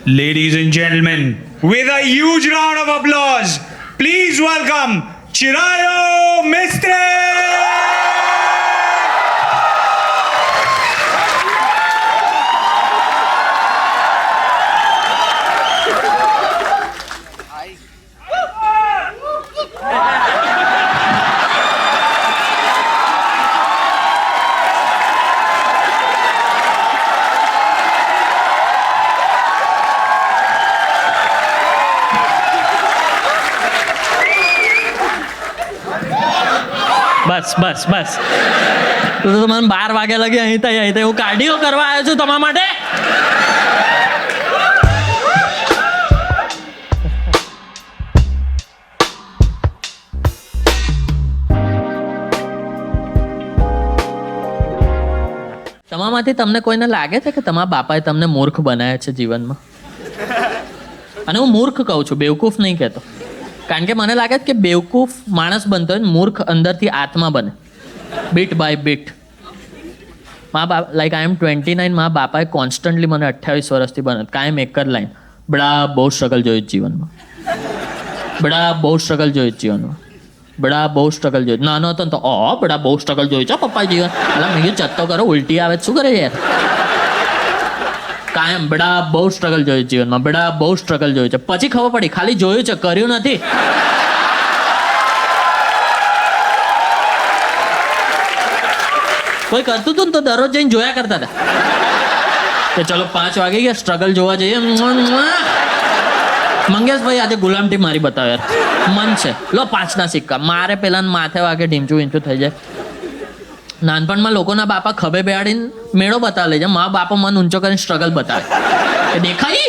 Ladies and gentlemen, with a huge round of applause, please welcome Chirayo Mistry! બસ તો મને 12 વાગે લગે અહીં હું કાર્ડિયો કરવા આવ્યો છું તમારા માટે. તમારામાંથી તમને કોઈને લાગે છે કે તમારા બાપાએ તમને મૂર્ખ બનાવ્યા છે જીવનમાં? અને હું મૂર્ખ કહું છું, બેવકૂફ નહીં કહેતો. કારણ કે મને લાગે છે કે બેવકૂફ માણસ બનતો હોય, મૂર્ખ અંદરથી આત્મા બને, bit by bit. Like I am 29, મારા બાપાએ કોન્સ્ટન્ટલી મને 28 વર્ષથી બને કાયમ એક જ લાઈન, બડા બહુ સ્ટ્રગલ જોયું જીવનમાં, બડા બહુ સ્ટ્રગલ જોયું જીવનમાં, બડા બહુ સ્ટ્રગલ જોયું. નાનો હતો ને તો બડા બહુ સ્ટ્રગલ જોયું છે પપ્પા જીવન. એટલે મેં કીધું ચત્તો કરો, ઉલટી આવે શું કરે યાર. કાયમ બડા બહુ સ્ટ્રગલ જોયું જીવનમાં, બડા બહુ સ્ટ્રગલ જોયું છે. પછી ખબર પડી ખાલી જોયું છે, કર્યું નથી. કોઈ કરતું હતું ને તો દરરોજ જઈને જોયા કરતા હતા કે ચલો 5 વાગે ગયા, સ્ટ્રગલ જોવા જઈએ. મંગેશભાઈ આજે ગુલામટી મારી બતાવે યાર, મન છે લો 5ના સિક્કા મારે પેલા માથે વાગે ઢીંચું વીંચું થઈ જાય. નાનપણમાં લોકોના બાપા ખભે બેહાડીને મેળો બતાવે છે, મા બાપા મન ઊંચો કરીને સ્ટ્રગલ બતાવે કે દેખાય.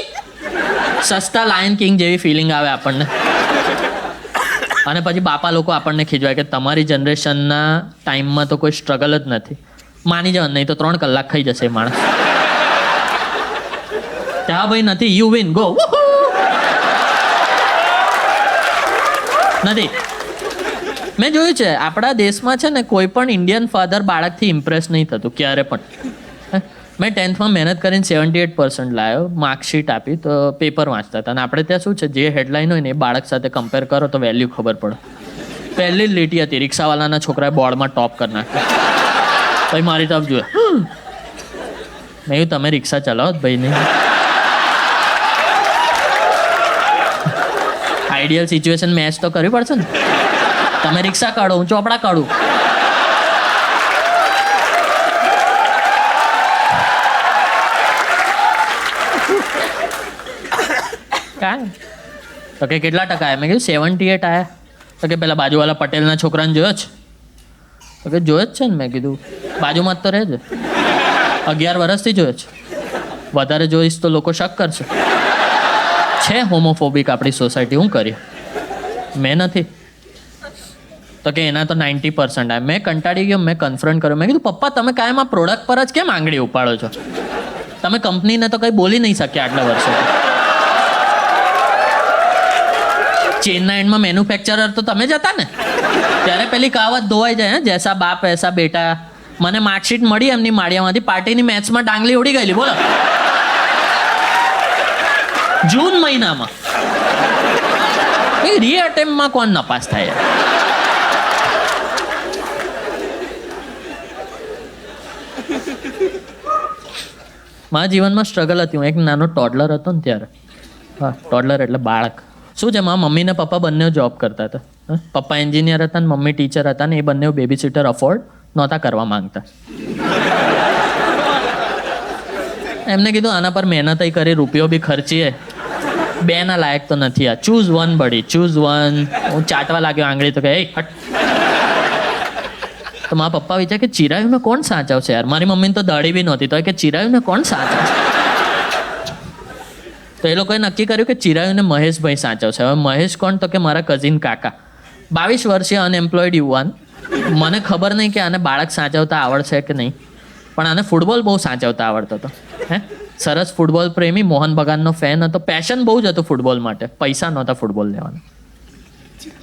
સસ્તા લાયન કિંગ જેવી ફિલિંગ આવે આપણને. અને પછી બાપા લોકો આપણને ખીજવાય કે તમારી જનરેશનના ટાઈમમાં તો કોઈ સ્ટ્રગલ જ નથી. માની જવાનું, નહીં તો 3 કલાક ખાઈ જશે માણસ. ત્યાં ભાઈ નથી, યુ વિન ગો નથી. મેં જોયું છે આપણા દેશમાં છે ને કોઈ પણ ઇન્ડિયન ફાધર બાળકથી ઇમ્પ્રેસ નહીં થતું ક્યારે પણ. મેં 10thમાં મહેનત કરીને 78% લાવ્યો, માર્કશીટ આપી તો પેપર વાંચતા હતા. અને આપણે ત્યાં શું છે, જે હેડલાઇન હોય ને એ બાળક સાથે કમ્પેર કરો તો વેલ્યુ ખબર પડે. પહેલી જ લીટી હતી, રિક્ષાવાલાના છોકરાએ બોર્ડમાં ટોપ કરી નાખ્યો. ભાઈ મારી તરફ જોયે, મેં કહ્યું તમે રિક્ષા ચલાવો જ ભાઈ નહીં. આઈડિયલ સિચ્યુએશન મેચ તો કરવી પડશે ને. તમે રિક્ષા કાઢો, હું ચોપડા કાઢું. તો કે કેટલા ટકા આવ્યા? મેં કીધું 78 આવ્યા. તો કે પેલા બાજુવાળા પટેલના છોકરાને જોયો જ? તો કે જોયો જ છે ને. મેં કીધું બાજુમાં જ તો રહે છે, 11 વર્ષથી જોયો છે. વધારે જોઈશ તો લોકો શક કરશે. છે હોમોફોબિક આપણી સોસાયટી, હું કરીએ? મેં નથી. તો કે એના તો 90% આવે. મેં કંટાળી ગયો, મેં કન્ફરન્ટ કર્યો. મેં કીધું પપ્પા તમે કાયમ આ પ્રોડક્ટ પર જ કેમ આંગળી ઉપાડો છો? તમે કંપનીને તો કંઈ બોલી નહીં શક્યા આટલા વર્ષો. ચેનના એન્ડમાં મેન્યુફેક્ચરર તો તમે જ હતા ને. ત્યારે પેલી કહાવત ધોવાઈ જાય, જૈસા બાપ વૈસા બેટા. મને માર્કશીટ મળી એમની માળિયામાંથી, પાર્ટીની મેચમાં ડાંગલી ઉડી ગયેલી. બોલો, જૂન મહિનામાં રી અટેમ્પમાં કોણ નપાસ થાય? મારા જીવનમાં સ્ટ્રગલ હતી. હું એક નાનો ટોડલર હતો ને ત્યારે. હા, ટોડલર એટલે બાળક. શું છે, મારા મમ્મી ને પપ્પા બંને જોબ કરતા હતા. પપ્પા એન્જિનિયર હતા ને મમ્મી ટીચર હતા ને એ બંને બેબી સીટર અફોર્ડ નહોતા કરવા માંગતા. એમને કીધું આના પર મહેનત કરી, રૂપિયો બી ખર્ચીએ, 2 ના લાયક તો નથી આ. ચૂઝ વન બડી, ચૂઝ વન. હું ચાટવા લાગ્યો આંગળી તો કે હટ. તો મારા પપ્પા વિચાર કે ચિરાયુને કોણ સાચવશે યાર? મારી મમ્મીને તો દાઢી બી નહોતી તો કે ચિરાયુને કોણ સાચવશે? તો એ લોકોએ નક્કી કર્યું કે ચિરાયુને મહેશભાઈ સાચવશે. હવે મહેશ કોણ? તો કે મારા કઝિન કાકા, 22 વર્ષીય અનએમ્પ્લોયડ યુવાન. મને ખબર નહીં કે આને બાળક સાચવતા આવડશે કે નહીં, પણ આને ફૂટબોલ બહુ સાચવતા આવડતો હતો. સરસ ફૂટબોલ પ્રેમી, મોહન બગાનનો ફેન હતો. પેશન બહુ જ હતું ફૂટબોલ માટે, પૈસા નહોતા ફૂટબોલ લેવાના.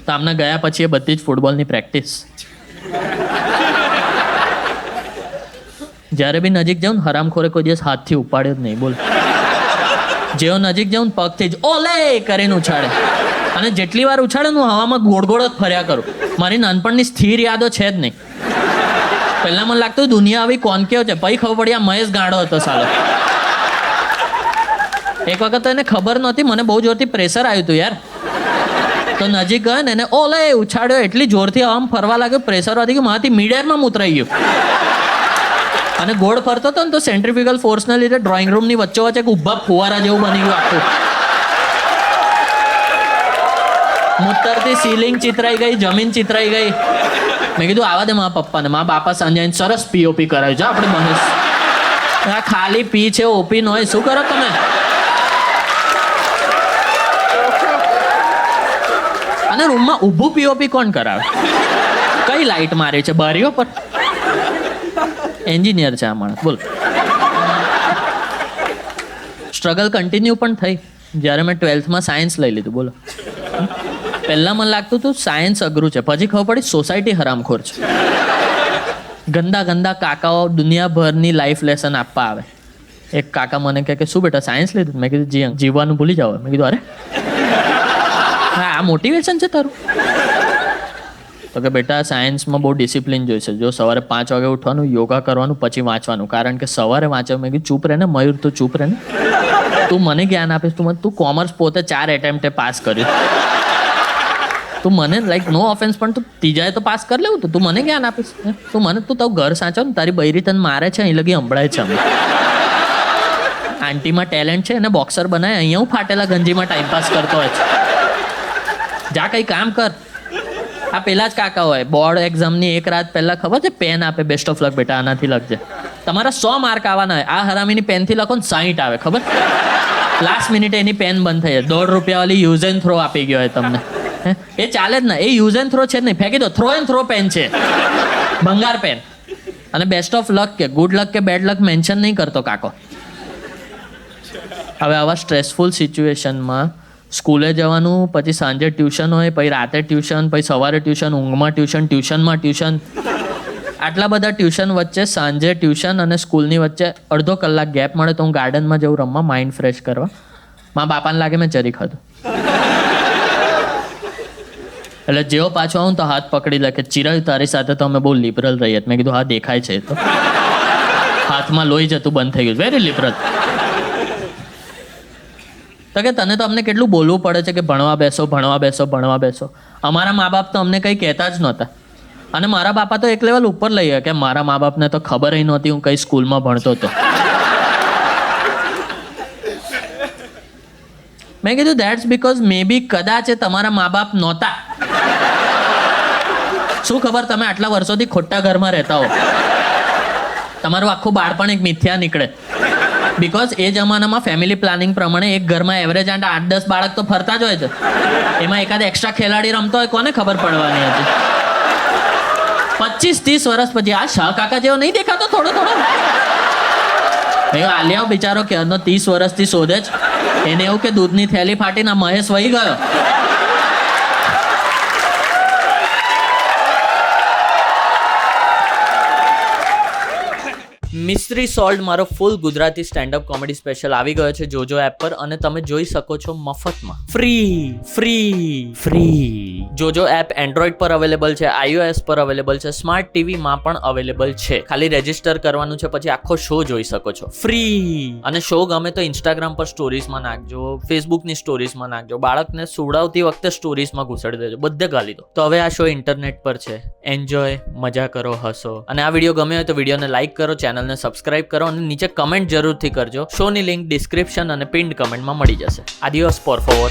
તો આમને ગયા પછી એ બધી જ ફૂટબોલની પ્રેક્ટિસ. જ્યારે બી નજીક જાઉં ને હરામખોરે કોઈ દિવસ હાથથી ઉપાડ્યો જ નહીં. બોલ, જેવો નજીક જાઉં ને પગથી જ ઓલે કરીને ઉછાળે, અને જેટલી વાર ઉછાળે ને હું હવામાં ગોળ ગોળ જ ફર્યા કરું. મારી નાનપણની સ્થિર યાદો છે જ નહીં. પહેલાં મને લાગતું દુનિયા આવી કોન્કેવ છે, પછી ખબર પડી આ મહેશ ગાંડો હતો સાલો. એક વખત એને ખબર નહોતી, મને બહુ જોરથી પ્રેશર આવ્યું હતું યાર. તો નજીક ગયો ને એને ઓલે ઉછાળ્યો, એટલી જોરથી આમ ફરવા લાગ્યો, પ્રેશર વધી ગયું, મારાથી મિડેરમાં ઉતરાઈ ગયું. અને ગોળ ફરતો હતો ને તો સેન્ટ્રીફ્યુગલ ફોર્સના લીધે ડ્રોઈંગ રૂમની વચ્ચે એક ઊભા ફુવારા જેવું બની ગયું આખું. મૂતરથી સીલિંગ ચિતરાઈ ગઈ, જમીન ચિતરાઈ ગઈ. મેં કીધું આવા દે મારા પપ્પાને. મારા બાપા સાંજે આવીને સરસ પીઓપી કરાવ્યું છે આપણે મહેશ. આ ખાલી પી છે, ઓપી નો હોય, શું કરો તમે? અને રૂમમાં ઊભું પીઓપી કોણ કરાવે? કઈ લાઈટ મારી છે બારીઓ પર? એન્જિનિયર છે આ માણસ. બોલ. સ્ટ્રગલ કન્ટિન્યુ પણ થઈ જ્યારે મેં 12થમાં સાયન્સ લઈ લીધું. બોલો. પહેલાં મને લાગતું હતું સાયન્સ અઘરું છે, પછી ખબર પડી સોસાયટી હરામખોર છે. ગંદા ગંદા કાકાઓ દુનિયાભરની લાઈફ લેસન આપવા આવે. એક કાકા મને કહે કે શું બેટા સાયન્સ લીધું? મેં કીધું જી જીવવાનું ભૂલી જાઓ. મેં કીધું અરે હા આ મોટિવેશન છે તારું? તો કે બેટા સાયન્સમાં બહુ ડિસિપ્લિન જોઈશે. જો સવારે 5 વાગે ઉઠવાનું, યોગા કરવાનું, પછી વાંચવાનું. કારણ કે સવારે વાંચવા. મેં કીધું ચૂપ રહે ને મયુર, તું ચૂપ રહે ને. તું મને જ્ઞાન આપીશ? તું કોમર્સ પોતે 4 એટેમ્પ્ટે પાસ કર્યું. તું મને લાઈક નો ઓફેન્સ પણ તું ત્રીજાએ તો પાસ કરી લેવું. તું મને જ્ઞાન આપીશ? તું તારું ઘર સાચવ ને. તારી બૈરી તને મારે છે અહીં લગી સંભળાય છે અમે. આંટીમાં ટેલેન્ટ છે એને બોક્સર બનાવે, અહીંયા હું ફાટેલા ગંજીમાં ટાઈમપાસ કરતો હોય છે. જા કંઈ કામ કર. આ પેલા જ કાકા હોય બોર્ડ એક્ઝામની એક રાત પહેલા ખબર છે પેન આપે, બેસ્ટ ઓફ લક બેટા આનાથી લખજે. તમારા 100 માર્ક આવવાના હોય, આ હરામીની પેનથી લખો ને 60 આવે. ખબર? લાસ્ટ મિનિટે એની પેન બંધ થઈ જાય. ₹1.5 વાળી યુઝ એન્ડ થ્રો આપી ગયો હોય તમને. એ ચાલે જ ને. એ યુઝ એન્ડ થ્રો છે જ નહીં, ફેંકી દો. થ્રો એન્ડ થ્રો પેન છે, ભંગાર પેન. અને બેસ્ટ ઓફ લક કે ગુડ લક કે બેડ લક મેન્શન નહીં કરતો કાકો. હવે આવા સ્ટ્રેસફુલ સિચ્યુએશનમાં સ્કૂલે જવાનું, પછી સાંજે ટ્યુશન હોય, પછી રાતે ટ્યુશન, પછી સવારે ટ્યુશન, ઊંઘમાં ટ્યુશન, ટ્યુશનમાં ટ્યુશન. આટલા બધા ટ્યુશન વચ્ચે સાંજે ટ્યુશન અને સ્કૂલની વચ્ચે અડધો કલાક ગેપ મળે તો હું ગાર્ડનમાં જઉં રમવા, માઇન્ડ ફ્રેશ કરવા. મારા બાપાને લાગે મેં ચરી ખાધું. એટલે જેવો પાછો આવું તો હાથ પકડી લે કે ચિરાયું તારી સાથે તો અમે બહુ લિબરલ રહીએ. મેં કીધું હા દેખાય છે તો. હાથમાં લોહી જતું બંધ થઈ ગયું. Very liberal. તો કે તને તો અમને કેટલું બોલવું પડે છે કે ભણવા બેસો, ભણવા બેસો, ભણવા બેસો. અમારા મા બાપ તો અમને કંઈ કહેતા જ નહોતા. અને મારા બાપા તો એક લેવલ ઉપર લઈ ગયા કે મારા મા બાપને તો ખબર ય નહોતી હું કઈ સ્કૂલમાં ભણતો હતો. મેં કીધું દેટ્સ બીકોઝ મે બી કદાચ એ તમારા મા બાપ નહોતા. શું ખબર તમે આટલા વર્ષોથી ખોટા ઘરમાં રહેતા હો. તમારું આખું બાળપણ એક મિથ્યા નીકળે. બિકોઝ એ જમાનામાં ફેમિલી પ્લાનિંગ પ્રમાણે એક ઘરમાં એવરેજ 8-10 બાળક તો ફરતા જ હોય છે. એમાં એકાદ એક્સ્ટ્રા ખેલાડી રમતો હોય, કોને ખબર પડવાની હતી? 25-30 વર્ષ પછી આ શાહ કાકા જેવો નહીં દેખાતો થોડો થોડો? આલિયા બિચારો કે 30 વર્ષથી શોધે જ. એને એવું કે દૂધની થેલી ફાટીને મહેશ વહી ગયો. મિસ્ટ્રી સોલ્ડ મારો ફૂલ ગુજરાતી સ્ટેન્ડઅપ કોમેડી સ્પેશિયલ આવી ગયો છે જોજો એપ પર, અને તમે જોઈ શકો છો મફતમાં. ફ્રી. જોજો એપ એન્ડ્રોઈડ પર અવેલેબલ છે, iOS પર અવેલેબલ છે, સ્માર્ટ ટીવીમાં પણ અવેલેબલ છે. ખાલી રજીસ્ટર કરવાનું છે, પછી આખો શો જોઈ શકો છો ફ્રી. અને શો ગમે તો ઇન્સ્ટાગ્રામ પર સ્ટોરીઝમાં નાખજો, ફેસબુકની સ્ટોરીઝમાં નાખજો, બાળકને સુવડાવતી વખતે સ્ટોરીઝમાં ઘુસાડી દેજો, બધે ગાલી દો. તો હવે આ શો ઇન્ટરનેટ પર છે. એન્જોય, મજા કરો, હસો. અને આ વિડીયો ગમ્યો હોય તો વિડીયોને લાઈક કરો, ચેનલને સબસ્ક્રાઇબ કરો અને નીચે કમેન્ટ જરૂરથી કરજો. શોની લિંક ડિસ્ક્રિપ્શન અને પિન્ડ કમેન્ટમાં મળી જશે. આદિયોસ, por favor.